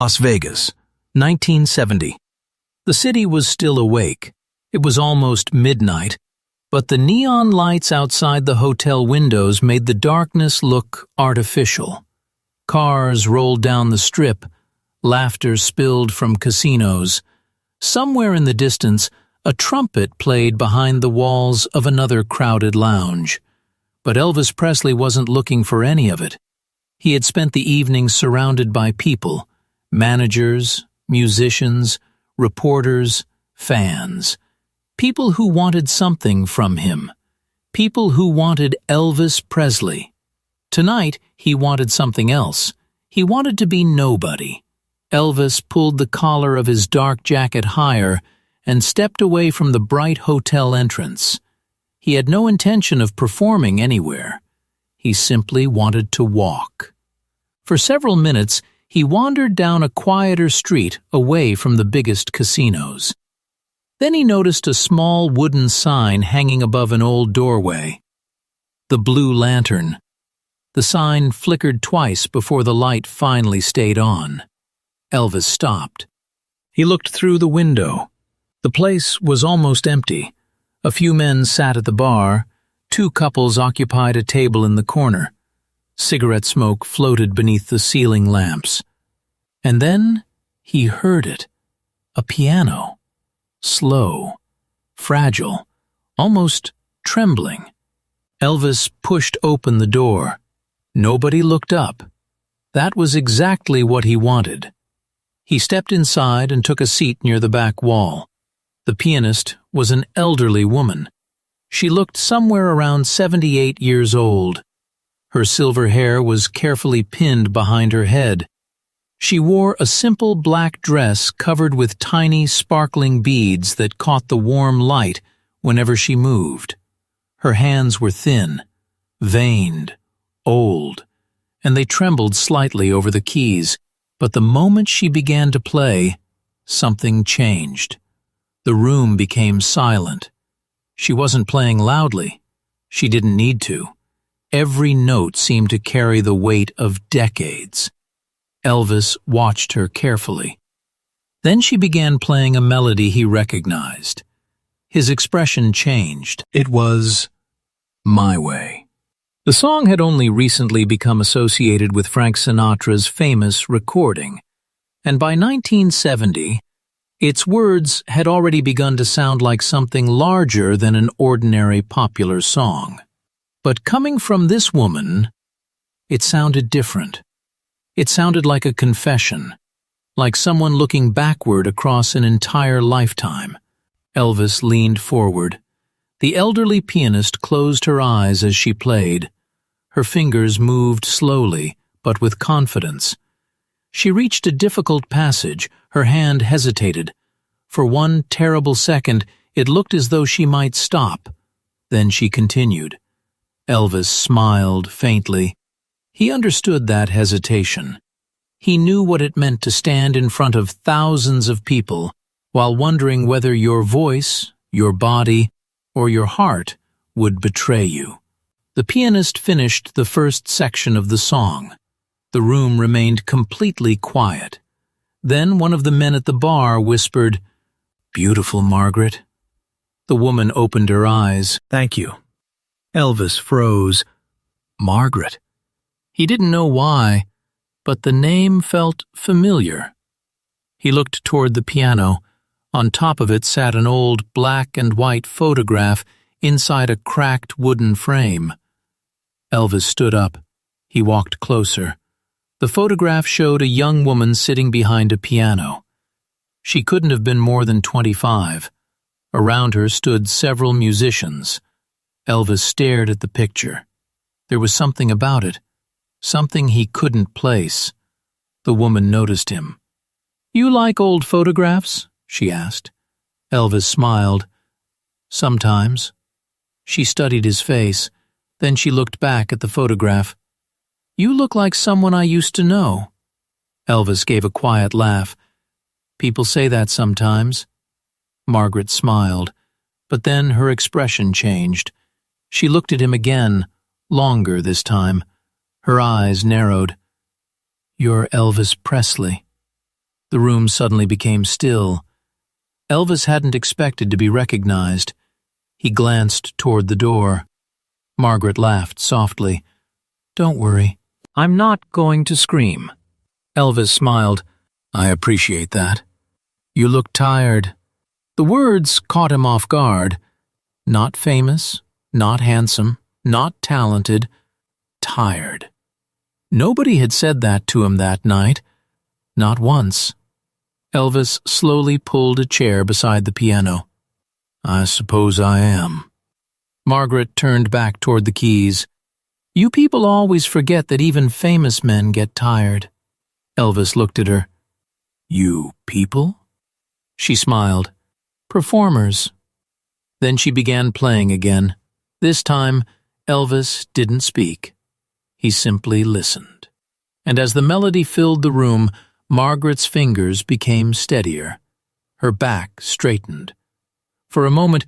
Las Vegas, 1970. The city was still awake. It was almost midnight, but the neon lights outside the hotel windows made the darkness look artificial. Cars rolled down the strip, laughter spilled from casinos. Somewhere in the distance, a trumpet played behind the walls of another crowded lounge. But Elvis Presley wasn't looking for any of it. He had spent the evening surrounded by people, managers, musicians, reporters, fans. People who wanted something from him. People who wanted Elvis Presley. Tonight, he wanted something else. He wanted to be nobody. Elvis pulled the collar of his dark jacket higher and stepped away from the bright hotel entrance. He had no intention of performing anywhere. He simply wanted to walk. For several minutes, he wandered down a quieter street away from the biggest casinos. Then he noticed a small wooden sign hanging above an old doorway. The Blue Lantern. The sign flickered twice before the light finally stayed on. Elvis stopped. He looked through the window. The place was almost empty. A few men sat at the bar. 2 couples occupied a table in the corner. Cigarette smoke floated beneath the ceiling lamps. And then he heard it. A piano. Slow, fragile, almost trembling. Elvis pushed open the door. Nobody looked up. That was exactly what he wanted. He stepped inside and took a seat near the back wall. The pianist was an elderly woman. She looked somewhere around 78 years old. Her silver hair was carefully pinned behind her head. She wore a simple black dress covered with tiny, sparkling beads that caught the warm light whenever she moved. Her hands were thin, veined, old, and they trembled slightly over the keys. But the moment she began to play, something changed. The room became silent. She wasn't playing loudly. She didn't need to. Every note seemed to carry the weight of decades. Elvis watched her carefully. Then she began playing a melody he recognized. His expression changed. It was My Way. The song had only recently become associated with Frank Sinatra's famous recording, and by 1970, its words had already begun to sound like something larger than an ordinary popular song. But coming from this woman, it sounded different. It sounded like a confession, like someone looking backward across an entire lifetime. Elvis leaned forward. The elderly pianist closed her eyes as she played. Her fingers moved slowly, but with confidence. She reached a difficult passage. Her hand hesitated. For one terrible second, it looked as though she might stop. Then she continued. Elvis smiled faintly. He understood that hesitation. He knew what it meant to stand in front of thousands of people while wondering whether your voice, your body, or your heart would betray you. The pianist finished the first section of the song. The room remained completely quiet. Then one of the men at the bar whispered, "Beautiful, Margaret." The woman opened her eyes. "Thank you." Elvis froze. Margaret. He didn't know why, but the name felt familiar. He looked toward the piano. On top of it sat an old black and white photograph inside a cracked wooden frame. Elvis stood up. He walked closer. The photograph showed a young woman sitting behind a piano. She couldn't have been more than 25. Around her stood several musicians. Elvis stared at the picture. There was something about it. Something he couldn't place. The woman noticed him. "You like old photographs?" she asked. Elvis smiled. "Sometimes." She studied his face. Then she looked back at the photograph. "You look like someone I used to know." Elvis gave a quiet laugh. "People say that sometimes." Margaret smiled, but then her expression changed. She looked at him again, longer this time. Her eyes narrowed. "You're Elvis Presley." The room suddenly became still. Elvis hadn't expected to be recognized. He glanced toward the door. Margaret laughed softly. "Don't worry. I'm not going to scream." Elvis smiled. "I appreciate that. You look tired." The words caught him off guard. Not famous, not handsome, not talented, tired. Nobody had said that to him that night. Not once. Elvis slowly pulled a chair beside the piano. "I suppose I am." Margaret turned back toward the keys. "You people always forget that even famous men get tired." Elvis looked at her. "You people?" She smiled. "Performers." Then she began playing again. This time, Elvis didn't speak. He simply listened. And as the melody filled the room, Margaret's fingers became steadier. Her back straightened. For a moment,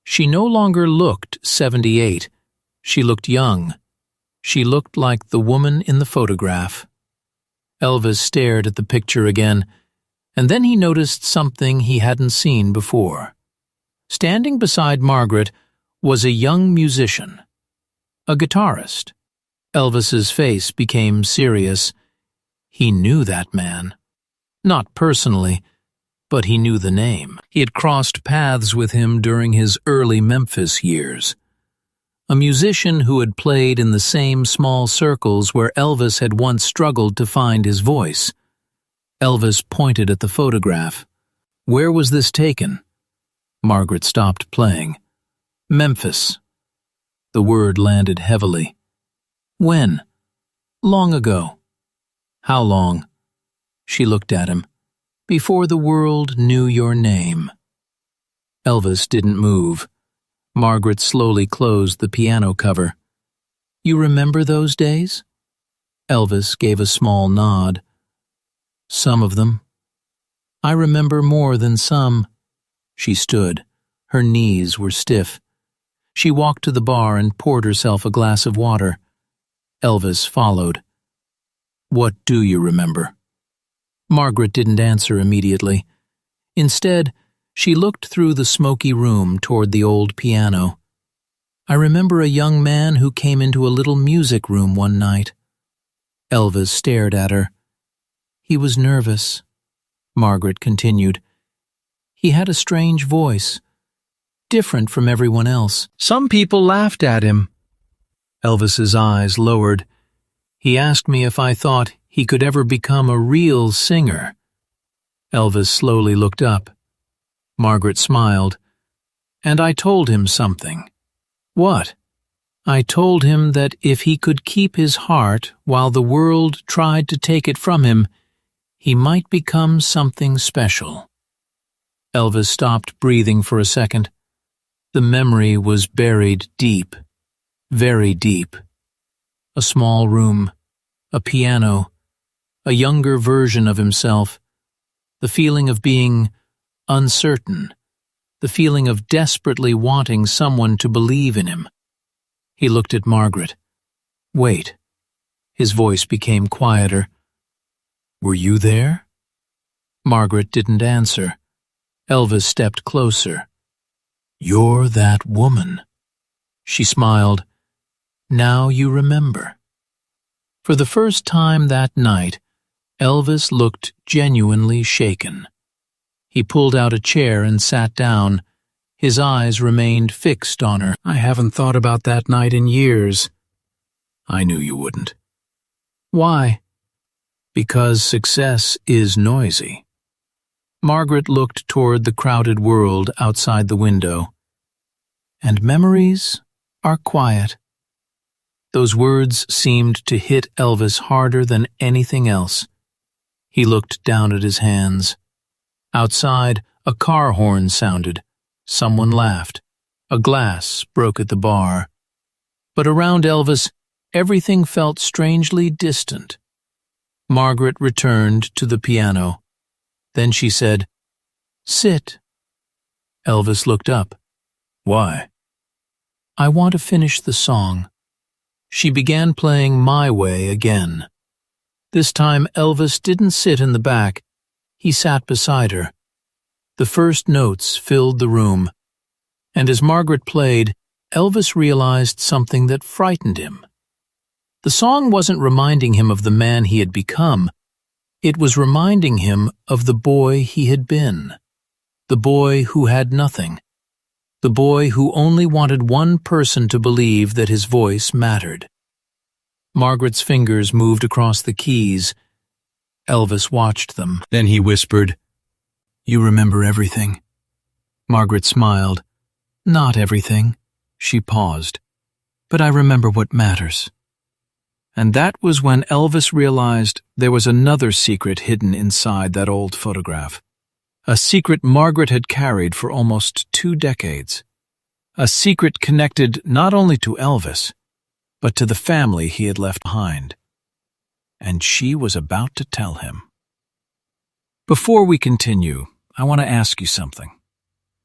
she no longer looked 78. She looked young. She looked like the woman in the photograph. Elvis stared at the picture again, and then he noticed something he hadn't seen before. Standing beside Margaret was a young musician, a guitarist. Elvis's face became serious. He knew that man. Not personally, but he knew the name. He had crossed paths with him during his early Memphis years. A musician who had played in the same small circles where Elvis had once struggled to find his voice. Elvis pointed at the photograph. "Where was this taken?" Margaret stopped playing. "Memphis." The word landed heavily. "When?" "Long ago." "How long?" She looked at him. "Before the world knew your name." Elvis didn't move. Margaret slowly closed the piano cover. "You remember those days?" Elvis gave a small nod. "Some of them. I remember more than some." She stood. Her knees were stiff. She walked to the bar and poured herself a glass of water. Elvis followed. "What do you remember?" Margaret didn't answer immediately. Instead, she looked through the smoky room toward the old piano. "I remember a young man who came into a little music room one night." Elvis stared at her. "He was nervous," Margaret continued. "He had a strange voice, different from everyone else. Some people laughed at him." Elvis's eyes lowered. "He asked me if I thought he could ever become a real singer." Elvis slowly looked up. Margaret smiled. "And I told him something." "What?" "I told him that if he could keep his heart while the world tried to take it from him, he might become something special." Elvis stopped breathing for a second. The memory was buried deep, very deep. A small room, a piano, a younger version of himself, the feeling of being uncertain, the feeling of desperately wanting someone to believe in him. He looked at Margaret. "Wait." His voice became quieter. "Were you there?" Margaret didn't answer. Elvis stepped closer. "You're that woman." She smiled. "Now you remember." For the first time that night, Elvis looked genuinely shaken. He pulled out a chair and sat down. His eyes remained fixed on her. "I haven't thought about that night in years." "I knew you wouldn't." "Why?" "Because success is noisy." Margaret looked toward the crowded world outside the window. "And memories are quiet." Those words seemed to hit Elvis harder than anything else. He looked down at his hands. Outside, a car horn sounded. Someone laughed. A glass broke at the bar. But around Elvis, everything felt strangely distant. Margaret returned to the piano. Then she said, "Sit." Elvis looked up. "Why?" "I want to finish the song." She began playing My Way again. This time Elvis didn't sit in the back. He sat beside her. The first notes filled the room, and as Margaret played, Elvis realized something that frightened him. The song wasn't reminding him of the man he had become. It was reminding him of the boy he had been. The boy who had nothing. The boy who only wanted one person to believe that his voice mattered. Margaret's fingers moved across the keys. Elvis watched them. Then he whispered, "You remember everything." Margaret smiled. "Not everything." She paused. "But I remember what matters." And that was when Elvis realized there was another secret hidden inside that old photograph. A secret Margaret had carried for almost 2 decades. A secret connected not only to Elvis, but to the family he had left behind. And she was about to tell him. Before we continue, I want to ask you something.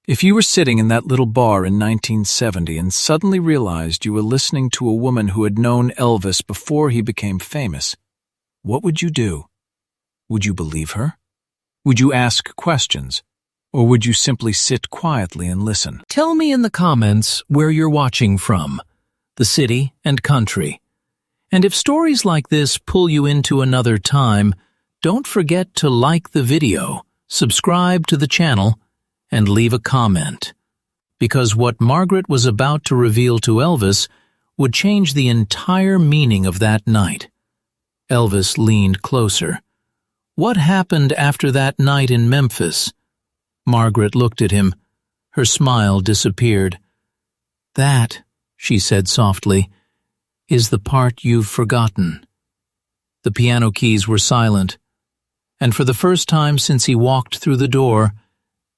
If you were sitting in that little bar in 1970 and suddenly realized you were listening to a woman who had known Elvis before he became famous, what would you do? Would you believe her? Would you ask questions? Or would you simply sit quietly and listen? Tell me in the comments where you're watching from, the city and country. And if stories like this pull you into another time, don't forget to like the video, subscribe to the channel, and leave a comment. Because what Margaret was about to reveal to Elvis would change the entire meaning of that night. Elvis leaned closer. What happened after that night in Memphis? Margaret looked at him. Her smile disappeared. "That," she said softly, "is the part you've forgotten." The piano keys were silent, and for the first time since he walked through the door,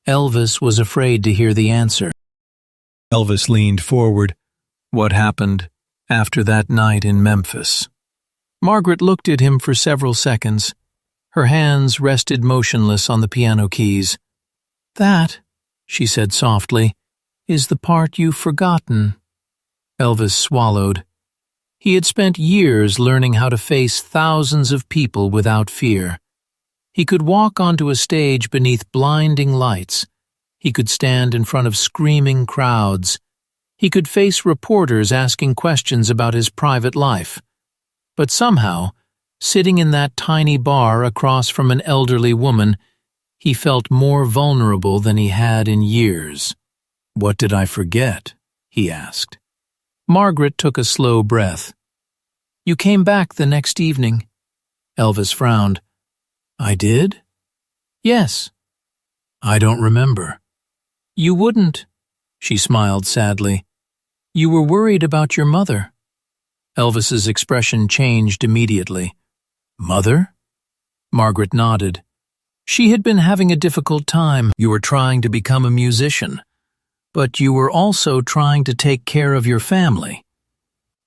Elvis was afraid to hear the answer. Elvis leaned forward. What happened after that night in Memphis? Margaret looked at him for several seconds. Her hands rested motionless on the piano keys. "That," she said softly, "is the part you've forgotten." Elvis swallowed. He had spent years learning how to face thousands of people without fear. He could walk onto a stage beneath blinding lights. He could stand in front of screaming crowds. He could face reporters asking questions about his private life. But somehow, sitting in that tiny bar across from an elderly woman, he felt more vulnerable than he had in years. "What did I forget?" he asked. Margaret took a slow breath. "You came back the next evening." Elvis frowned. "I did?" "Yes." "I don't remember." "You wouldn't," she smiled sadly. "You were worried about your mother." Elvis's expression changed immediately. "Mother?" Margaret nodded. "She had been having a difficult time. You were trying to become a musician, but you were also trying to take care of your family."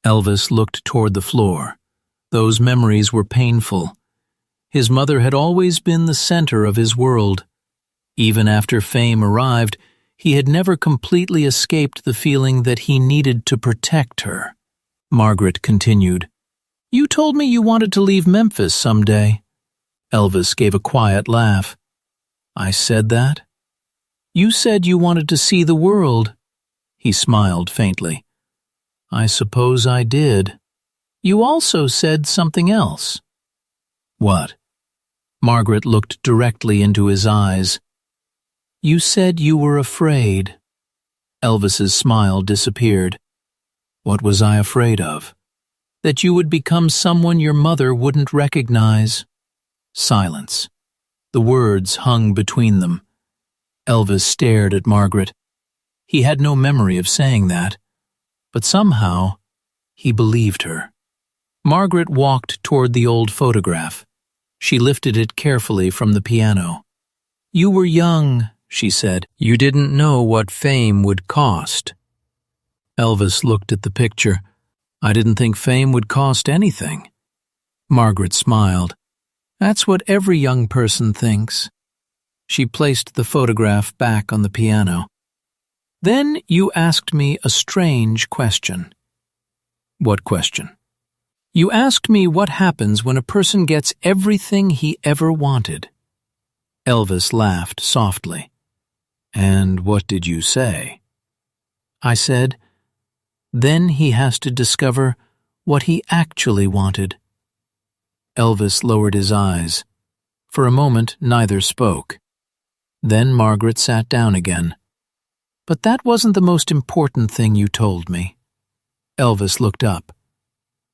Elvis looked toward the floor. Those memories were painful. His mother had always been the center of his world. Even after fame arrived, he had never completely escaped the feeling that he needed to protect her. Margaret continued, "You told me you wanted to leave Memphis someday." Elvis gave a quiet laugh. "I said that?" "You said you wanted to see the world." He smiled faintly. "I suppose I did." "You also said something else." "What?" Margaret looked directly into his eyes. "You said you were afraid." Elvis's smile disappeared. "What was I afraid of?" "That you would become someone your mother wouldn't recognize." Silence. The words hung between them. Elvis stared at Margaret. He had no memory of saying that, but somehow he believed her. Margaret walked toward the old photograph. She lifted it carefully from the piano. "You were young," she said. "You didn't know what fame would cost." Elvis looked at the picture. "I didn't think fame would cost anything." Margaret smiled. "That's what every young person thinks." She placed the photograph back on the piano. "Then you asked me a strange question." "What question?" "You asked me what happens when a person gets everything he ever wanted." Elvis laughed softly. "And what did you say?" I said, "Then he has to discover what he actually wanted." Elvis lowered his eyes. For a moment, neither spoke. Then Margaret sat down again. "But that wasn't the most important thing you told me." Elvis looked up.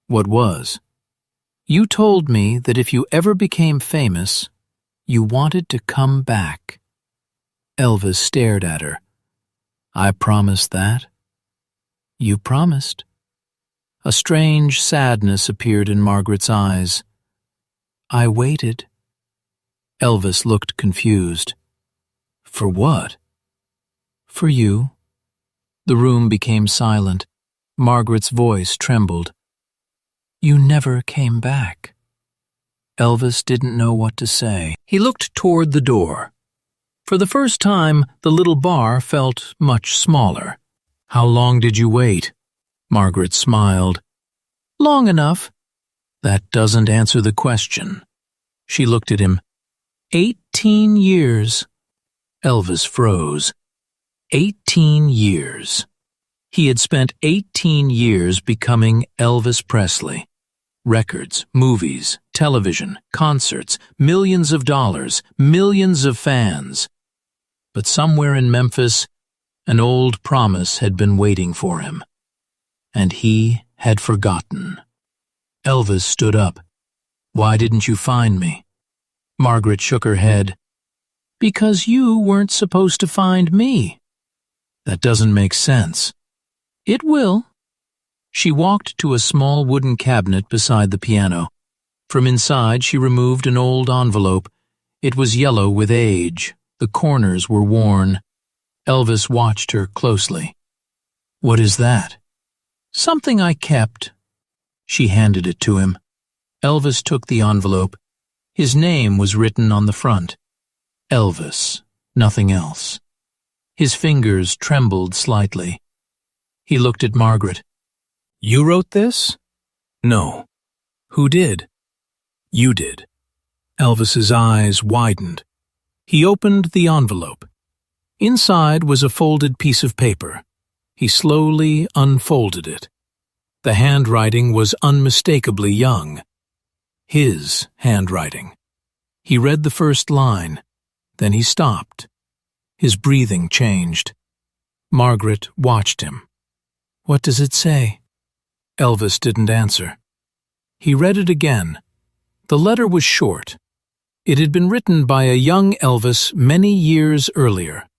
"What was?" "You told me that if you ever became famous, you wanted to come back." Elvis stared at her. "I promised that." "You promised." A strange sadness appeared in Margaret's eyes. "I waited." Elvis looked confused. "For what?" "For you." The room became silent. Margaret's voice trembled. "You never came back." Elvis didn't know what to say. He looked toward the door. For the first time, the little bar felt much smaller. "How long did you wait?" Margaret smiled. "Long enough." "That doesn't answer the question." She looked at him. 18 years. Elvis froze. 18 years. He had spent 18 years becoming Elvis Presley. Records, movies, television, concerts, millions of dollars, millions of fans. But somewhere in Memphis, an old promise had been waiting for him. And he had forgotten. Elvis stood up. "Why didn't you find me?" Margaret shook her head. "Because you weren't supposed to find me." "That doesn't make sense." "It will." She walked to a small wooden cabinet beside the piano. From inside she removed an old envelope. It was yellow with age. The corners were worn. Elvis watched her closely. "What is that?" "Something I kept." She handed it to him. Elvis took the envelope. His name was written on the front. Elvis, nothing else. His fingers trembled slightly. He looked at Margaret. "You wrote this?" "No." "Who did?" "You did." Elvis's eyes widened. He opened the envelope. Inside was a folded piece of paper. He slowly unfolded it. The handwriting was unmistakably young. His handwriting. He read the first line. Then he stopped. His breathing changed. Margaret watched him. "What does it say?" Elvis didn't answer. He read it again. The letter was short. It had been written by a young Elvis many years earlier.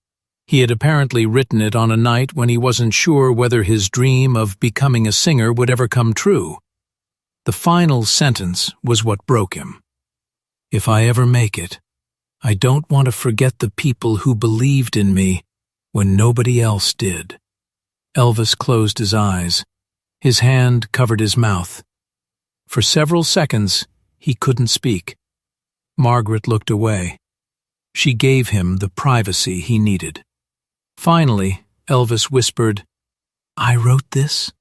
He had apparently written it on a night when he wasn't sure whether his dream of becoming a singer would ever come true. The final sentence was what broke him. "If I ever make it, I don't want to forget the people who believed in me when nobody else did." Elvis closed his eyes. His hand covered his mouth. For several seconds, he couldn't speak. Margaret looked away. She gave him the privacy he needed. Finally, Elvis whispered, "I wrote this?"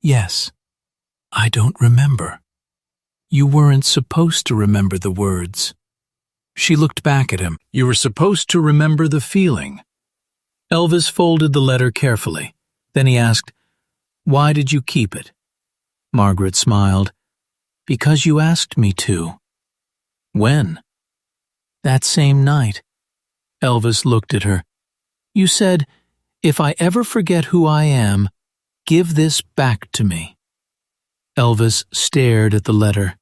"Yes." "I don't remember." "You weren't supposed to remember the words." She looked back at him. "You were supposed to remember the feeling." Elvis folded the letter carefully. Then he asked, "Why did you keep it?" Margaret smiled. "Because you asked me to." "When?" "That same night." Elvis looked at her. "You said, 'If I ever forget who I am, give this back to me.'" Elvis stared at the letter.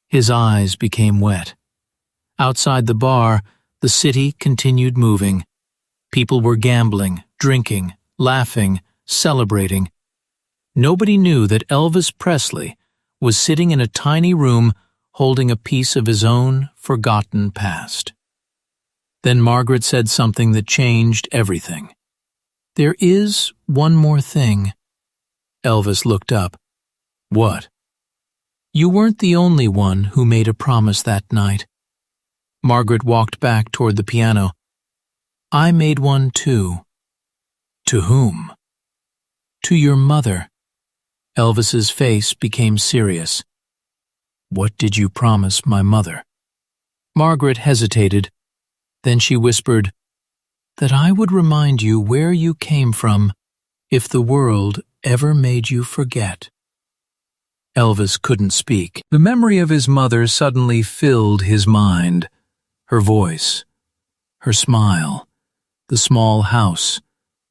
His eyes became wet. Outside the bar, the city continued moving. People were gambling, drinking, laughing, celebrating. Nobody knew that Elvis Presley was sitting in a tiny room holding a piece of his own forgotten past. Then Margaret said something that changed everything. "There is one more thing." Elvis looked up. "What?" "You weren't the only one who made a promise that night." Margaret walked back toward the piano. "I made one too." "To whom?" "To your mother." Elvis's face became serious. "What did you promise my mother?" Margaret hesitated. Then she whispered, "That I would remind you where you came from if the world ever made you forget." Elvis couldn't speak. The memory of his mother suddenly filled his mind. Her voice, her smile, the small house,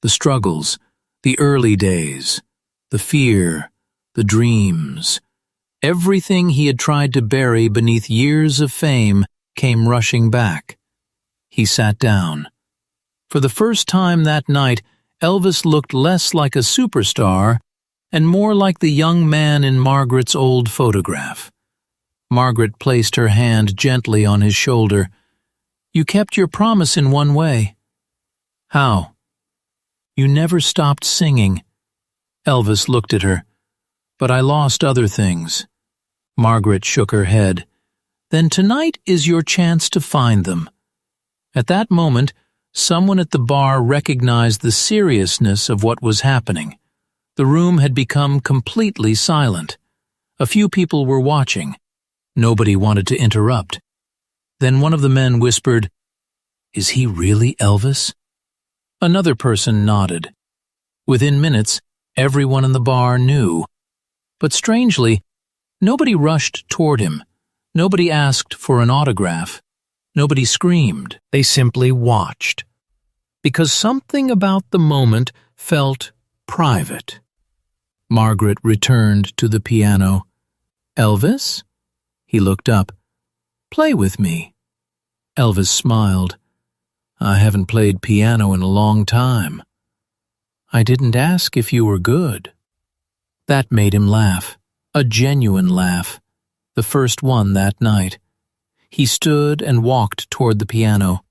the struggles, the early days, the fear, the dreams. Everything he had tried to bury beneath years of fame came rushing back. He sat down. For the first time that night, Elvis looked less like a superstar and more like the young man in Margaret's old photograph. Margaret placed her hand gently on his shoulder. "You kept your promise in one way." "How?" "You never stopped singing." Elvis looked at her. "But I lost other things." Margaret shook her head. "Then tonight is your chance to find them." At that moment, someone at the bar recognized the seriousness of what was happening. The room had become completely silent. A few people were watching. Nobody wanted to interrupt. Then one of the men whispered, "Is he really Elvis?" Another person nodded. Within minutes, everyone in the bar knew. But strangely, nobody rushed toward him. Nobody asked for an autograph. Nobody screamed. They simply watched. Because something about the moment felt private. Margaret returned to the piano. "Elvis?" He looked up. "Play with me." Elvis smiled. "I haven't played piano in a long time." "I didn't ask if you were good." That made him laugh, a genuine laugh, the first one that night. He stood and walked toward the piano.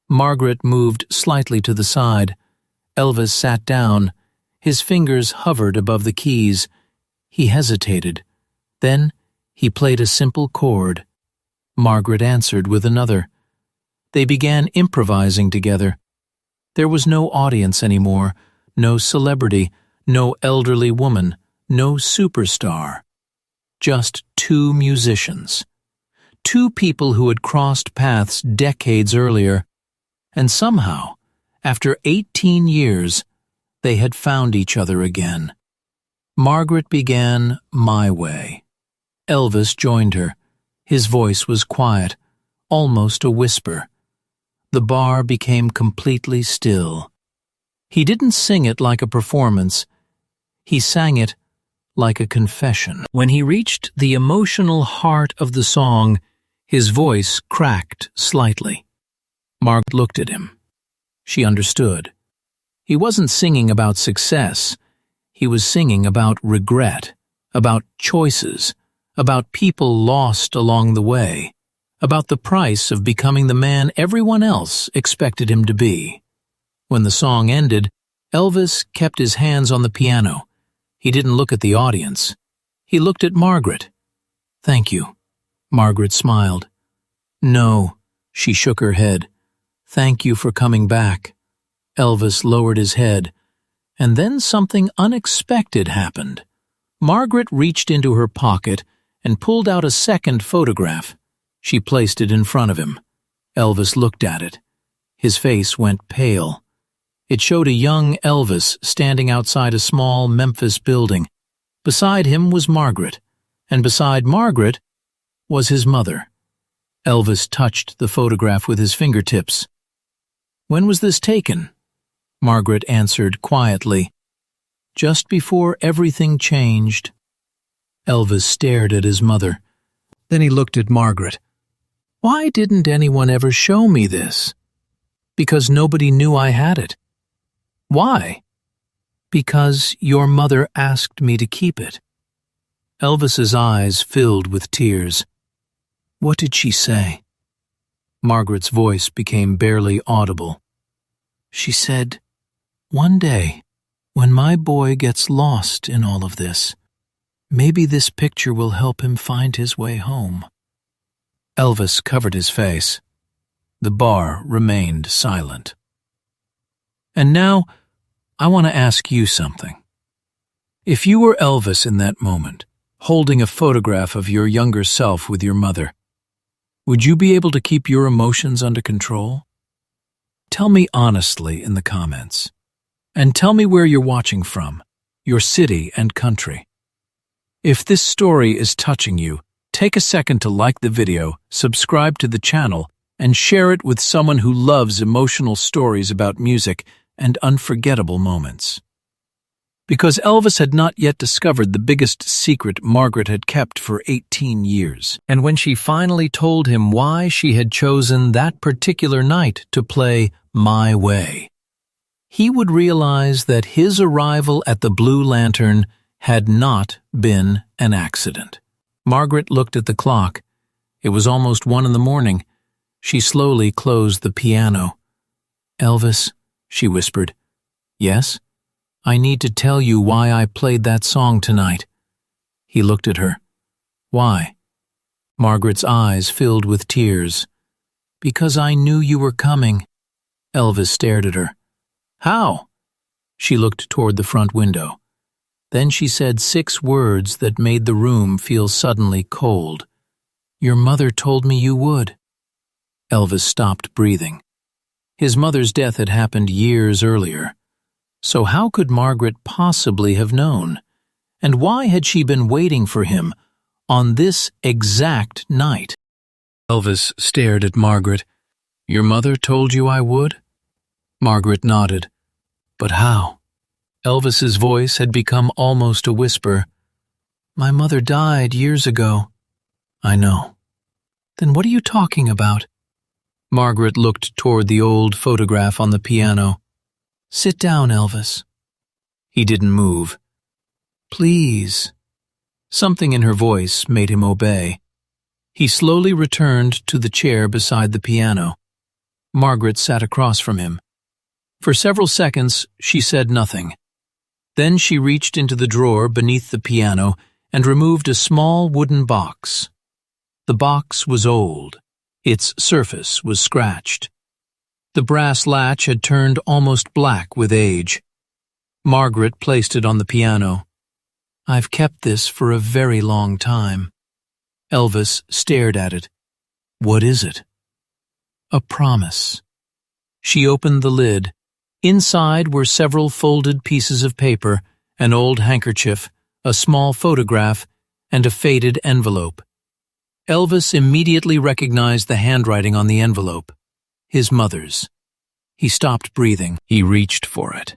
Margaret moved slightly to the side. Elvis sat down. His fingers hovered above the keys. He hesitated. Then he played a simple chord. Margaret answered with another. They began improvising together. There was no audience anymore, no celebrity, no elderly woman, no superstar. Just two musicians. Two people who had crossed paths decades earlier, and somehow, after 18 years, they had found each other again. Margaret began "My Way." Elvis joined her. His voice was quiet, almost a whisper. The bar became completely still. He didn't sing it like a performance. He sang it like a confession. When he reached the emotional heart of the song, his voice cracked slightly. Margaret looked at him. She understood. He wasn't singing about success. He was singing about regret, about choices, about people lost along the way, about the price of becoming the man everyone else expected him to be. When the song ended, Elvis kept his hands on the piano. He didn't look at the audience. He looked at Margaret. "Thank you." Margaret smiled. "No," she shook her head. "Thank you for coming back." Elvis lowered his head, and then something unexpected happened. Margaret reached into her pocket and pulled out a second photograph. She placed it in front of him. Elvis looked at it. His face went pale. It showed a young Elvis standing outside a small Memphis building. Beside him was Margaret, and beside Margaret was his mother. Elvis touched the photograph with his fingertips. "When was this taken?" Margaret answered quietly. "Just before everything changed." Elvis stared at his mother. Then he looked at Margaret. "Why didn't anyone ever show me this?" "Because nobody knew I had it." "Why?" "Because your mother asked me to keep it." Elvis's eyes filled with tears. "What did she say?" Margaret's voice became barely audible. "She said, 'One day, when my boy gets lost in all of this, maybe this picture will help him find his way home.'" Elvis covered his face. The bar remained silent. "And now, I want to ask you something. If you were Elvis in that moment, holding a photograph of your younger self with your mother, would you be able to keep your emotions under control? Tell me honestly in the comments. And tell me where you're watching from, your city and country. If this story is touching you, take a second to like the video, subscribe to the channel, and share it with someone who loves emotional stories about music and unforgettable moments. Because Elvis had not yet discovered the biggest secret Margaret had kept for 18 years. And when she finally told him why she had chosen that particular night to play My Way, he would realize that his arrival at the Blue Lantern had not been an accident. Margaret looked at the clock. It was almost 1 in the morning. She slowly closed the piano. "Elvis," she whispered. "Yes? I need to tell you why I played that song tonight." He looked at her. "Why?" Margaret's eyes filled with tears. "Because I knew you were coming." Elvis stared at her. "How?" She looked toward the front window. Then she said 6 words that made the room feel suddenly cold. "Your mother told me you would." Elvis stopped breathing. His mother's death had happened years earlier. So how could Margaret possibly have known? And why had she been waiting for him on this exact night? Elvis stared at Margaret. "Your mother told you I would?" Margaret nodded. "But how?" Elvis's voice had become almost a whisper. "My mother died years ago." "I know." "Then what are you talking about?" Margaret looked toward the old photograph on the piano. "Sit down, Elvis." He didn't move. "Please." Something in her voice made him obey. He slowly returned to the chair beside the piano. Margaret sat across from him. For several seconds, she said nothing. Then she reached into the drawer beneath the piano and removed a small wooden box. The box was old. Its surface was scratched. The brass latch had turned almost black with age. Margaret placed it on the piano. "I've kept this for a very long time." Elvis stared at it. "What is it?" "A promise." She opened the lid. Inside were several folded pieces of paper, an old handkerchief, a small photograph, and a faded envelope. Elvis immediately recognized the handwriting on the envelope. His mother's. He stopped breathing. He reached for it.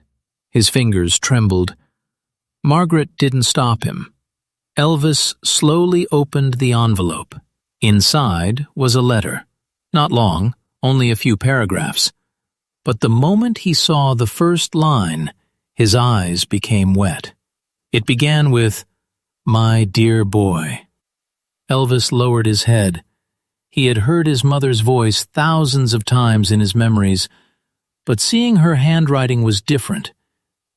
His fingers trembled. Margaret didn't stop him. Elvis slowly opened the envelope. Inside was a letter. Not long, only a few paragraphs. But the moment he saw the first line, his eyes became wet. It began with, "My dear boy." Elvis lowered his head. He had heard his mother's voice thousands of times in his memories, but seeing her handwriting was different.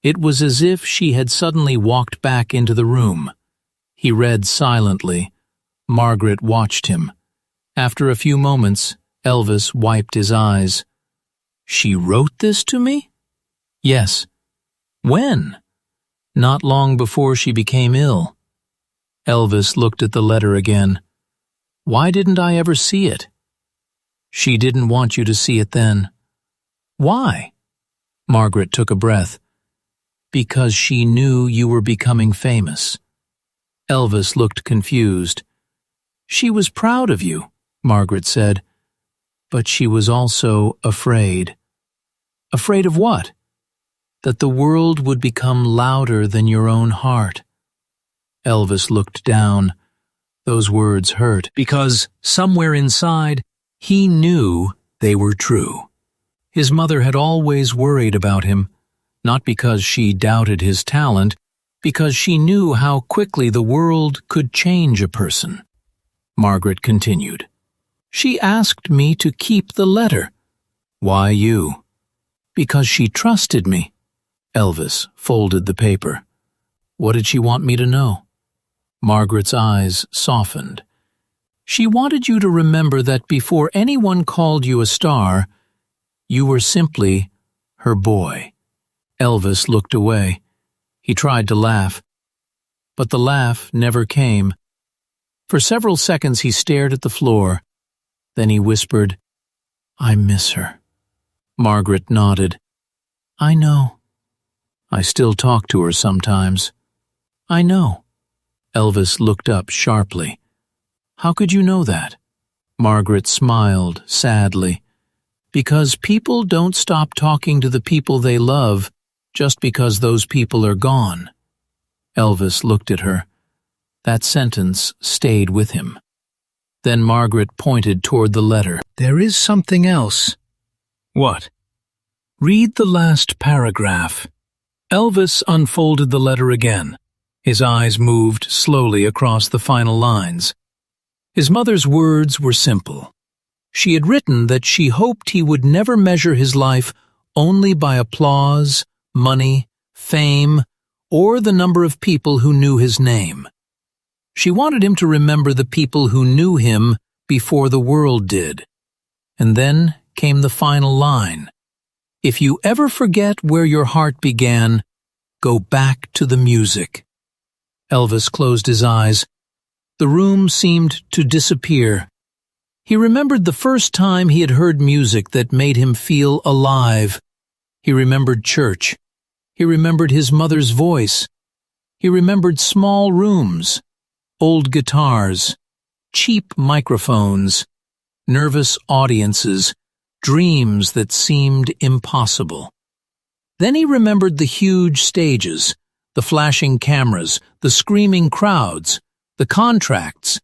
It was as if she had suddenly walked back into the room. He read silently. Margaret watched him. After a few moments, Elvis wiped his eyes. "She wrote this to me?" "Yes." "When?" "Not long before she became ill." Elvis looked at the letter again. "Why didn't I ever see it?" "She didn't want you to see it then." "Why?" Margaret took a breath. "Because she knew you were becoming famous." Elvis looked confused. "She was proud of you," Margaret said. "But she was also afraid." "Afraid of what?" "That the world would become louder than your own heart." Elvis looked down. Those words hurt, because somewhere inside, he knew they were true. His mother had always worried about him, not because she doubted his talent, because she knew how quickly the world could change a person. Margaret continued. "She asked me to keep the letter." "Why you?" "Because she trusted me." Elvis folded the paper. "What did she want me to know?" Margaret's eyes softened. "She wanted you to remember that before anyone called you a star, you were simply her boy." Elvis looked away. He tried to laugh, but the laugh never came. For several seconds he stared at the floor. Then he whispered, "I miss her." Margaret nodded. I know. I still talk to her sometimes. I know. Elvis looked up sharply. How could you know that? Margaret smiled sadly. Because people don't stop talking to the people they love just because those people are gone. Elvis looked at her. That sentence stayed with him. Then Margaret pointed toward the letter. There is something else. What? Read the last paragraph. Elvis unfolded the letter again. His eyes moved slowly across the final lines. His mother's words were simple. She had written that she hoped he would never measure his life only by applause, money, fame, or the number of people who knew his name. She wanted him to remember the people who knew him before the world did. And then came the final line. If you ever forget where your heart began, go back to the music. Elvis closed his eyes. The room seemed to disappear. He remembered the first time he had heard music that made him feel alive. He remembered church. He remembered his mother's voice. He remembered small rooms, old guitars, cheap microphones, nervous audiences, dreams that seemed impossible. Then he remembered the huge stages, the flashing cameras, the screaming crowds, the contracts,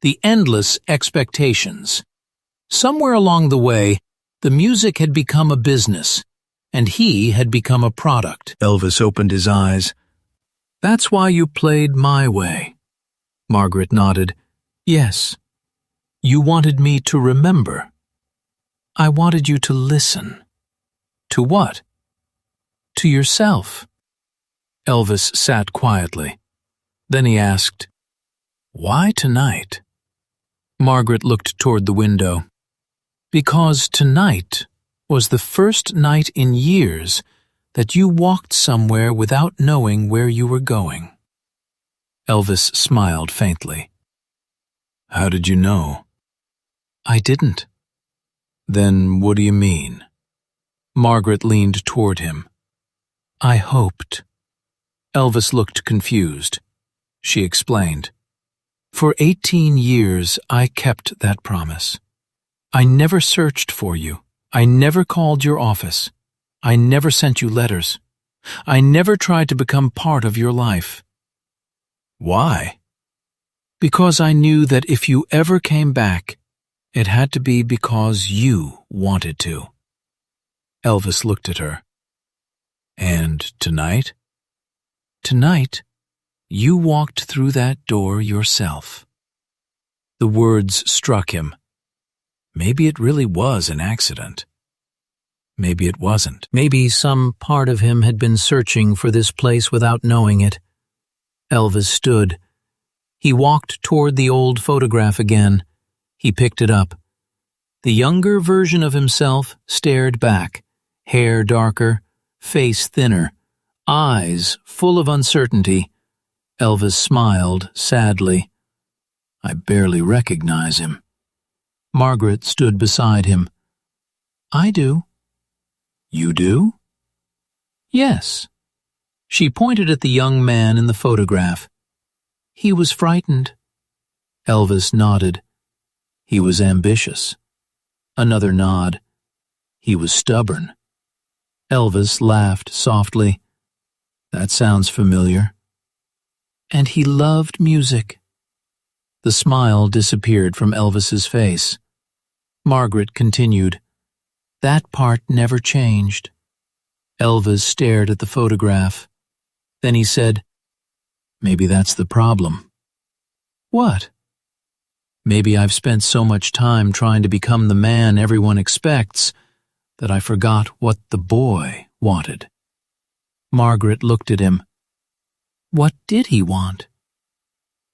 the endless expectations. Somewhere along the way, the music had become a business, and he had become a product. Elvis opened his eyes. That's why you played my way. Margaret nodded. Yes. You wanted me to remember. I wanted you to listen. To what? To yourself. Elvis sat quietly. Then he asked, Why tonight? Margaret looked toward the window. Because tonight was the first night in years that you walked somewhere without knowing where you were going. Elvis smiled faintly. How did you know? I didn't. Then what do you mean? Margaret leaned toward him. I hoped. Elvis looked confused. She explained. For 18 years, I kept that promise. I never searched for you. I never called your office. I never sent you letters. I never tried to become part of your life. Why? Because I knew that if you ever came back, it had to be because you wanted to. Elvis looked at her. And tonight? Tonight, you walked through that door yourself. The words struck him. Maybe it really was an accident. Maybe it wasn't. Maybe some part of him had been searching for this place without knowing it. Elvis stood. He walked toward the old photograph again. He picked it up. The younger version of himself stared back, hair darker, face thinner, eyes full of uncertainty. Elvis smiled sadly. I barely recognize him. Margaret stood beside him. I do. You do? Yes. She pointed at the young man in the photograph. He was frightened. Elvis nodded. He was ambitious. Another nod. He was stubborn. Elvis laughed softly. That sounds familiar. And he loved music. The smile disappeared from Elvis's face. Margaret continued. That part never changed. Elvis stared at the photograph. Then he said, Maybe that's the problem. What? Maybe I've spent so much time trying to become the man everyone expects that I forgot what the boy wanted. Margaret looked at him. What did he want?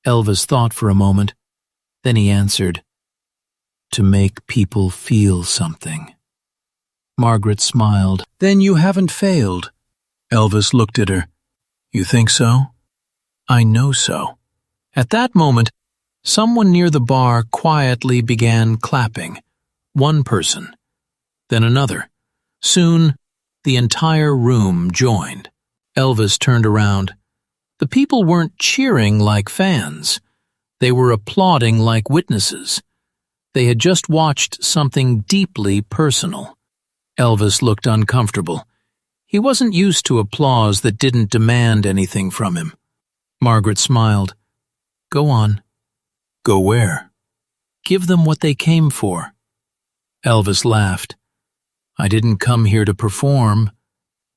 Elvis thought for a moment. Then he answered, To make people feel something. Margaret smiled. Then you haven't failed. Elvis looked at her. You think so? I know so. At that moment, someone near the bar quietly began clapping. One person, then another. Soon, the entire room joined. Elvis turned around. The people weren't cheering like fans. They were applauding like witnesses. They had just watched something deeply personal. Elvis looked uncomfortable. He wasn't used to applause that didn't demand anything from him. Margaret smiled. "Go on." "Go where?" "Give them what they came for." Elvis laughed. "I didn't come here to perform."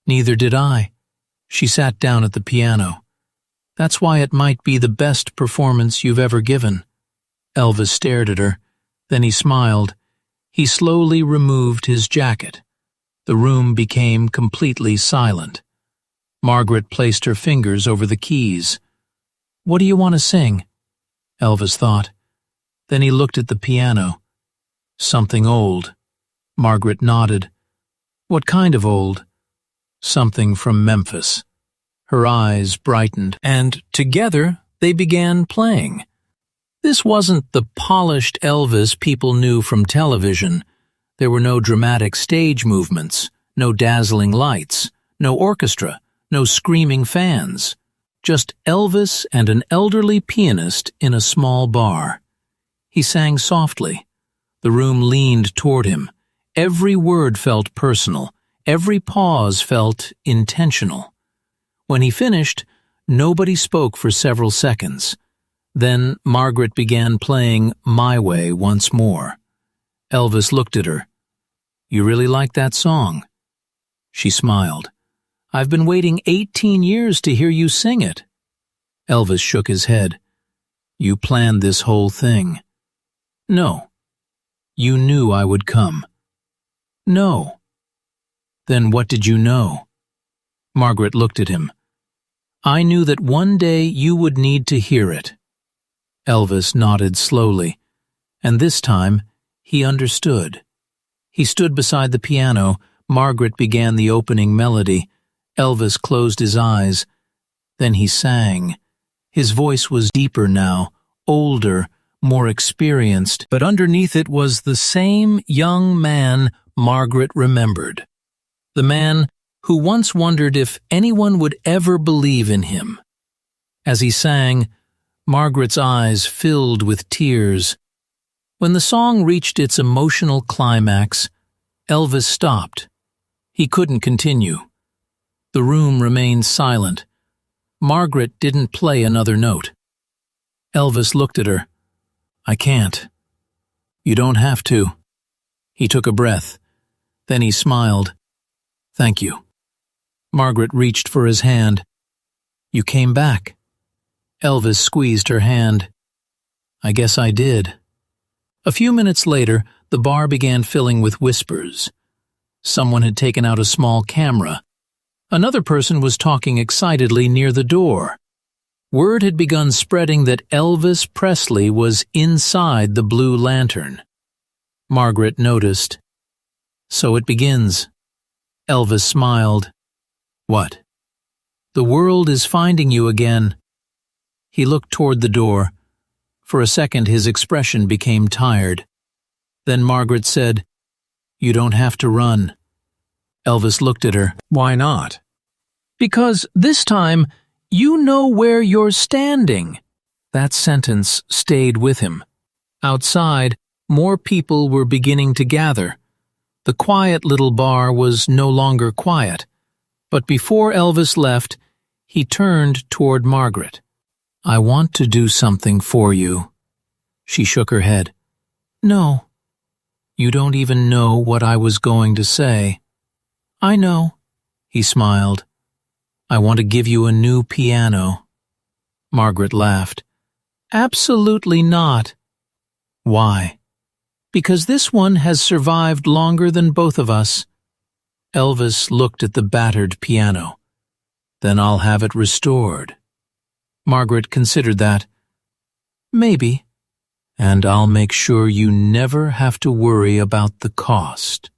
"Neither did I." She sat down at the piano. "That's why it might be the best performance you've ever given." Elvis stared at her. Then he smiled. He slowly removed his jacket. The room became completely silent. Margaret placed her fingers over the keys. "What do you want to sing?" Elvis thought. Then he looked at the piano. "Something old." Margaret nodded. "What kind of old?" "Something from Memphis." Her eyes brightened, and together they began playing. This wasn't the polished Elvis people knew from television. There were no dramatic stage movements, no dazzling lights, no orchestra, no screaming fans. Just Elvis and an elderly pianist in a small bar. He sang softly. The room leaned toward him. Every word felt personal. Every pause felt intentional. When he finished, nobody spoke for several seconds. Then Margaret began playing My Way once more. Elvis looked at her. "You really like that song?" She smiled. "I've been waiting 18 years to hear you sing it." Elvis shook his head. "You planned this whole thing." "No." "You knew I would come." "No." "Then what did you know?" Margaret looked at him. "I knew that one day you would need to hear it." Elvis nodded slowly, and this time he understood. He stood beside the piano. Margaret began the opening melody. Elvis closed his eyes. Then he sang. His voice was deeper now, older, more experienced, but underneath it was the same young man Margaret remembered. The man who once wondered if anyone would ever believe in him. As he sang, Margaret's eyes filled with tears. When the song reached its emotional climax, Elvis stopped. He couldn't continue. The room remained silent. Margaret didn't play another note. Elvis looked at her. "I can't." "You don't have to." He took a breath. Then he smiled. "Thank you." Margaret reached for his hand. "You came back." Elvis squeezed her hand. "I guess I did." A few minutes later, the bar began filling with whispers. Someone had taken out a small camera. Another person was talking excitedly near the door. Word had begun spreading that Elvis Presley was inside the Blue Lantern. Margaret noticed. "So it begins." Elvis smiled. "What?" "The world is finding you again." He looked toward the door. For a second his expression became tired. Then Margaret said, "You don't have to run." Elvis looked at her. "Why not?" "Because this time you know where you're standing." That sentence stayed with him. Outside, more people were beginning to gather. The quiet little bar was no longer quiet. But before Elvis left, he turned toward Margaret. "I want to do something for you." She shook her head. "No." "You don't even know what I was going to say." "I know." He smiled. "I want to give you a new piano." Margaret laughed. "Absolutely not." "Why?" "Because this one has survived longer than both of us." Elvis looked at the battered piano. "Then I'll have it restored." Margaret considered that. "Maybe." "And I'll make sure you never have to worry about the cost."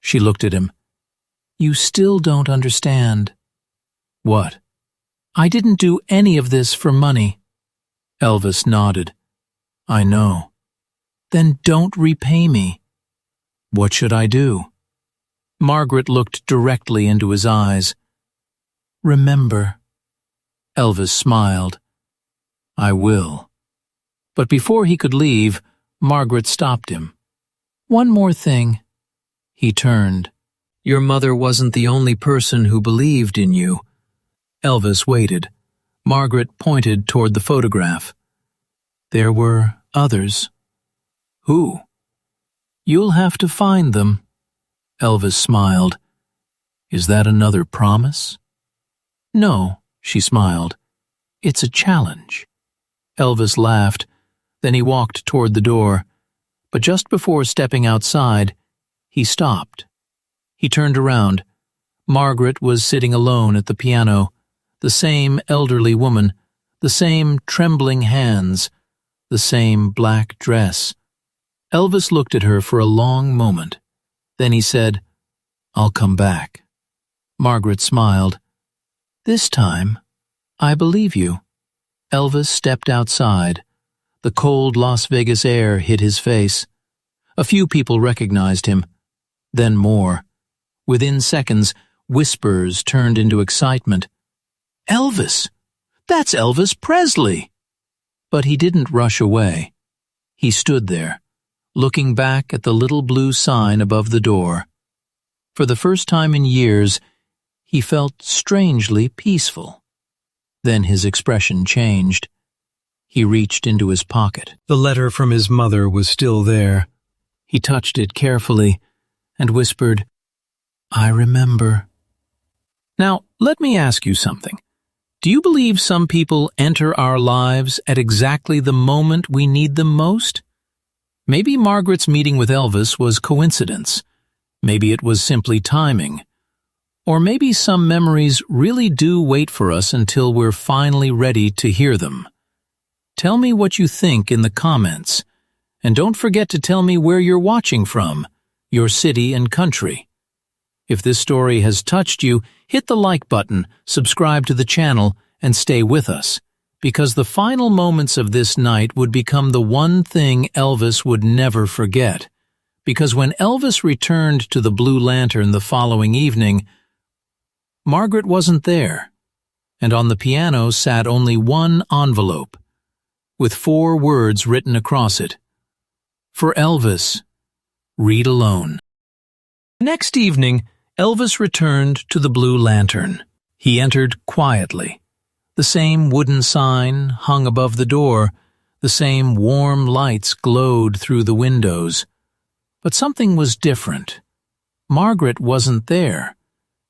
She looked at him. "You still don't understand." "What?" "I didn't do any of this for money." Elvis nodded. "I know." "Then don't repay me." "What should I do?" Margaret looked directly into his eyes. "Remember." Elvis smiled. "I will." But before he could leave, Margaret stopped him. "One more thing." He turned. "Your mother wasn't the only person who believed in you." Elvis waited. Margaret pointed toward the photograph. "There were others." "Who?" "You'll have to find them." Elvis smiled. "Is that another promise?" "No," she smiled. "It's a challenge." Elvis laughed. Then he walked toward the door. But just before stepping outside, he stopped. He turned around. Margaret was sitting alone at the piano, the same elderly woman, the same trembling hands, the same black dress. Elvis looked at her for a long moment. Then he said, "I'll come back." Margaret smiled. "This time, I believe you." Elvis stepped outside. The cold Las Vegas air hit his face. A few people recognized him. Then more. Within seconds, whispers turned into excitement. "Elvis! That's Elvis Presley!" But he didn't rush away. He stood there, looking back at the little blue sign above the door. For the first time in years, he felt strangely peaceful. Then his expression changed. He reached into his pocket. The letter from his mother was still there. He touched it carefully and whispered, "I remember." Now, let me ask you something. Do you believe some people enter our lives at exactly the moment we need them most? Maybe Margaret's meeting with Elvis was coincidence. Maybe it was simply timing. Or maybe some memories really do wait for us until we're finally ready to hear them. Tell me what you think in the comments. And don't forget to tell me where you're watching from, your city and country. If this story has touched you, hit the like button, subscribe to the channel, and stay with us, because the final moments of this night would become the one thing Elvis would never forget. Because when Elvis returned to the Blue Lantern the following evening, Margaret wasn't there, and on the piano sat only one envelope, with 4 words written across it. For Elvis, read alone. Next evening, Elvis returned to the Blue Lantern. He entered quietly. The same wooden sign hung above the door. The same warm lights glowed through the windows. But something was different. Margaret wasn't there.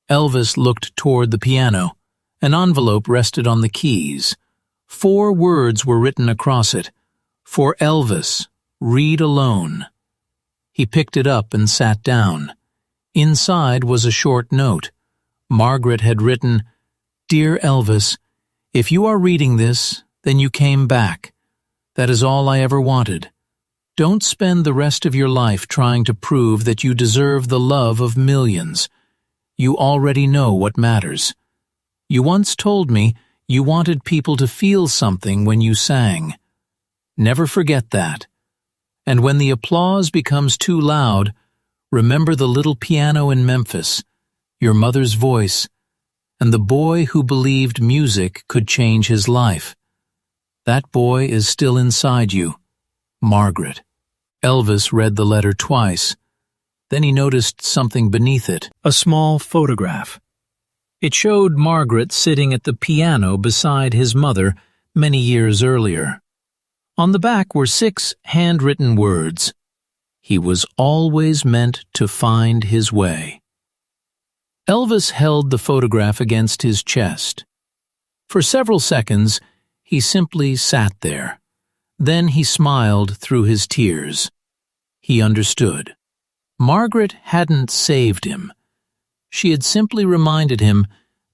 Elvis looked toward the piano. An envelope rested on the keys. 4 words were written across it. For Elvis, read alone. He picked it up and sat down. Inside was a short note. Margaret had written, "Dear Elvis, if you are reading this, then you came back. That is all I ever wanted. Don't spend the rest of your life trying to prove that you deserve the love of millions. You already know what matters. You once told me you wanted people to feel something when you sang. Never forget that. And when the applause becomes too loud, remember the little piano in Memphis, your mother's voice, and the boy who believed music could change his life. That boy is still inside you, Margaret." Elvis read the letter twice. Then he noticed something beneath it, a small photograph. It showed Margaret sitting at the piano beside his mother many years earlier. On the back were 6 handwritten words. He was always meant to find his way. Elvis held the photograph against his chest. For several seconds, he simply sat there. Then he smiled through his tears. He understood. Margaret hadn't saved him. She had simply reminded him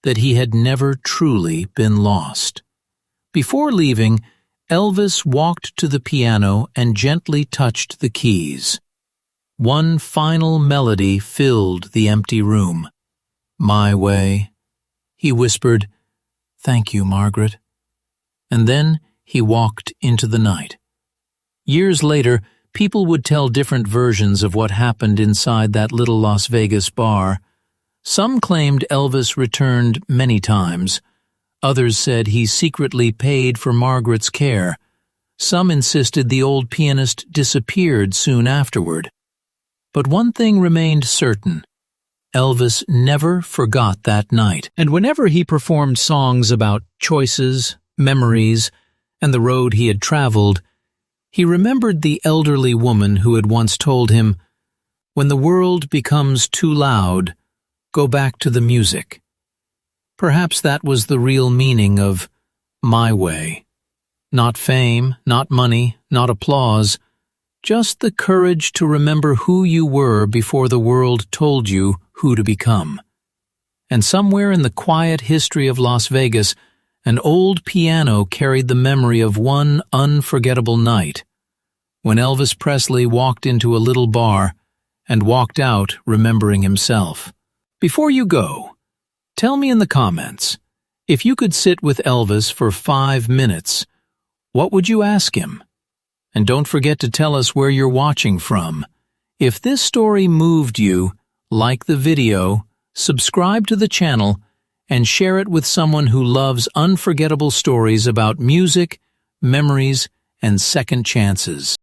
that he had never truly been lost. Before leaving, Elvis walked to the piano and gently touched the keys. One final melody filled the empty room. "My way," he whispered. "Thank you, Margaret." And then he walked into the night. Years later, People would tell different versions of what happened inside that little Las Vegas bar. Some claimed Elvis returned many times. Others said he secretly paid for Margaret's care. Some insisted the old pianist disappeared soon afterward. But one thing remained certain. Elvis never forgot that night. And whenever he performed songs about choices, memories, and the road he had traveled, he remembered the elderly woman who had once told him, "When the world becomes too loud, go back to the music." Perhaps that was the real meaning of my way. Not fame, not money, not applause, just the courage to remember who you were before the world told you who to become. And somewhere in the quiet history of Las Vegas, an old piano carried the memory of one unforgettable night, when Elvis Presley walked into a little bar and walked out remembering himself. Before you go, tell me in the comments, if you could sit with Elvis for 5 minutes, what would you ask him? And don't forget to tell us where you're watching from. If this story moved you, like the video, subscribe to the channel, and share it with someone who loves unforgettable stories about music, memories, and second chances.